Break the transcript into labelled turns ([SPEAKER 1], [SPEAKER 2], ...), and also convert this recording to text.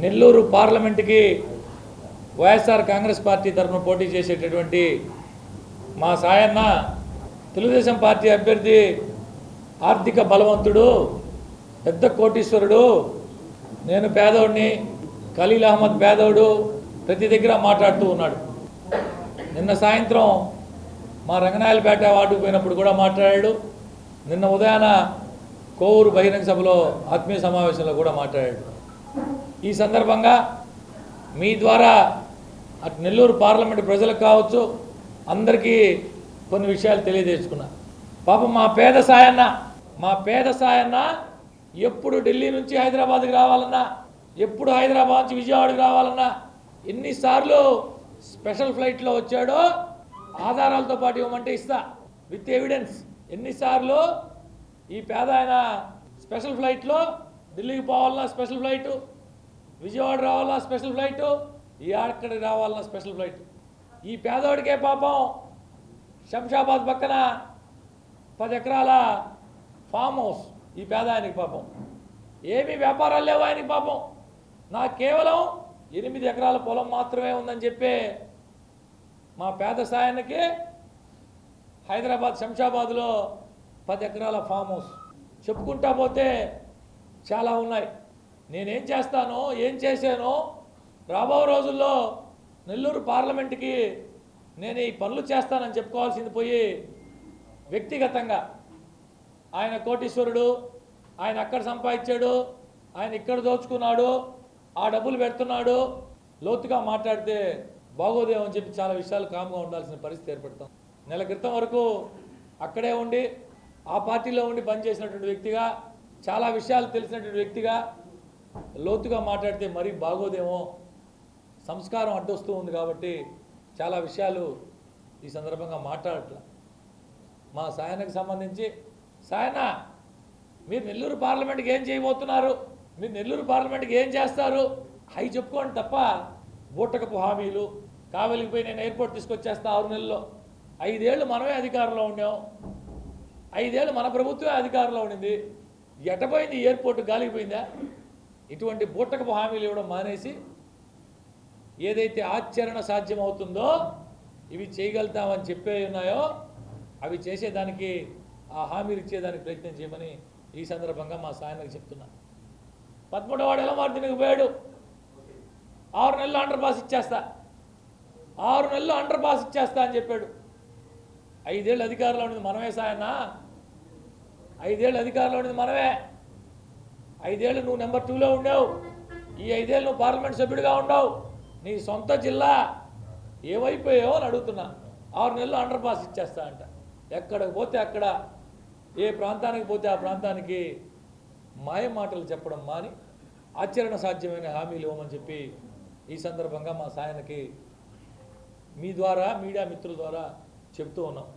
[SPEAKER 1] Nellore పార్లమెంటుకి YSR Congress party తరఫున పోటీ చేసేటటువంటి మా సాయన్న తెలుగుదేశం పార్టీ అభ్యర్థి ఆర్థిక బలవంతుడు, పెద్ద కోటీశ్వరుడు, నేను పేదోడిని, ఖలీల్ అహ్మద్ పేదోడు, ప్రతి దగ్గర మాట్లాడుతూ ఉన్నాడు. నిన్న సాయంత్రం మా రంగనాయలపేట వార్డుకు పోయినప్పుడు కూడా మాట్లాడాడు. నిన్న ఉదయాన కోవూరు బహిరంగ సభలో ఆత్మీయ సమావేశంలో కూడా మాట్లాడాడు. ఈ సందర్భంగా మీ ద్వారా అటు నెల్లూరు పార్లమెంటు ప్రజలకు కావచ్చు, అందరికీ కొన్ని విషయాలు తెలియజేసుకున్నా. పాపం మా పేద సాయన్న ఎప్పుడు ఢిల్లీ నుంచి హైదరాబాద్కి రావాలన్నా, ఎప్పుడు హైదరాబాద్ నుంచి విజయవాడకి రావాలన్నా, ఎన్నిసార్లు స్పెషల్ ఫ్లైట్లో వచ్చాడో ఆధారాలతో పాటు ఇవ్వమంటే ఇస్తా, విత్ ఎవిడెన్స్. ఎన్నిసార్లు ఈ పేద ఆయన స్పెషల్ ఫ్లైట్లో ఢిల్లీకి పోవాలన్నా స్పెషల్ ఫ్లైటు, విజయవాడ రావాలన్నా స్పెషల్ ఫ్లైటు, ఈ అక్కడికి రావాలన్నా స్పెషల్ ఫ్లైట్. ఈ పేదవాడికే పాపం శంషాబాద్ పక్కన 10 ఎకరాల ఫామ్ హౌస్. ఈ పేద ఆయనకి పాపం ఏమీ వ్యాపారాలు లేవు ఆయనకి పాపం. నాకు కేవలం 8 ఎకరాల పొలం మాత్రమే ఉందని చెప్పే మా పేద సాయన్నకి హైదరాబాద్ శంషాబాద్లో 10 ఎకరాల ఫామ్ హౌస్. చెప్పుకుంటా పోతే చాలా ఉన్నాయి. నేనేం చేస్తానో, ఏం చేశానో, రాబో రోజుల్లో నెల్లూరు పార్లమెంటుకి నేను ఈ పనులు చేస్తానని చెప్పుకోవాల్సింది పోయి, వ్యక్తిగతంగా ఆయన కోటీశ్వరుడు, ఆయన అక్కడ సంపాదించాడు, ఆయన ఇక్కడ దోచుకున్నాడు, ఆ డబ్బులు పెడుతున్నాడు, లోతుగా మాట్లాడితే బాగోదేమో అని చెప్పి చాలా విషయాలు కామ్గా ఉండాల్సిన పరిస్థితి ఏర్పడతాం. నెల క్రితం వరకు అక్కడే ఉండి ఆ పార్టీలో ఉండి పనిచేసినటువంటి వ్యక్తిగా, చాలా విషయాలు తెలిసినటువంటి వ్యక్తిగా లోతుగా మాట్లాడితే మరీ బాగోదేమో, సంస్కారం అడ్డొస్తూ ఉంది. కాబట్టి చాలా విషయాలు ఈ సందర్భంగా మాట్లాడట్లా. మా సాయనకు సంబంధించి, సాయన మీరు నెల్లూరు పార్లమెంట్కి ఏం చేయబోతున్నారు, మీరు నెల్లూరు పార్లమెంట్కి ఏం చేస్తారు, అవి చెప్పుకోండి తప్ప బూటకపు హామీలు. కావలికి పోయి నేను ఎయిర్పోర్ట్ తీసుకొచ్చేస్తా 6 నెలల్లో. 5 ఏళ్ళు మనమే అధికారంలో ఉండాం, 5 ఏళ్ళు మన ప్రభుత్వమే అధికారంలో ఉండింది. ఎటపోయింది ఎయిర్పోర్ట్, గాలికి పోయిందా? ఇటువంటి బూటకపు హామీలు ఇవ్వడం మానేసి ఏదైతే ఆచరణ సాధ్యమవుతుందో, ఇవి చేయగలుగుతామని చెప్పే ఉన్నాయో అవి చేసేదానికి, ఆ హామీలు ఇచ్చేదానికి ప్రయత్నం చేయమని ఈ సందర్భంగా మా సాయనకు చెప్తున్నా. 13వ వాడు ఎలమార్దినికి పోయాడు, 6 నెలలు అండర్ పాస్ ఇచ్చేస్తా, 6 నెలలు అండర్ పాస్ ఇచ్చేస్తా అని చెప్పాడు. 5 ఏళ్ళు అధికారంలో ఉండేది మనమే సాయన్న, 5 ఏళ్ళు అధికారంలో ఉండేది మనమే. 5 ఏళ్ళు నువ్వు నెంబర్ 2లో ఉండావు, ఈ 5 ఏళ్ళు నువ్వు పార్లమెంట్ సభ్యుడిగా ఉండవు. నీ సొంత జిల్లా ఏమైపోయావో అని అడుగుతున్నా. 6 నెలలు అండర్ పాస్ ఇచ్చేస్తా అంట. ఎక్కడికి పోతే అక్కడ, ఏ ప్రాంతానికి పోతే ఆ ప్రాంతానికి మాయ మాటలు చెప్పడం మాని ఆచరణ సాధ్యమైన హామీలు ఇవ్వమని చెప్పి ఈ సందర్భంగా మా సాయనకి మీ ద్వారా, మీడియా మిత్రుల ద్వారా చెప్తూ ఉన్నాం.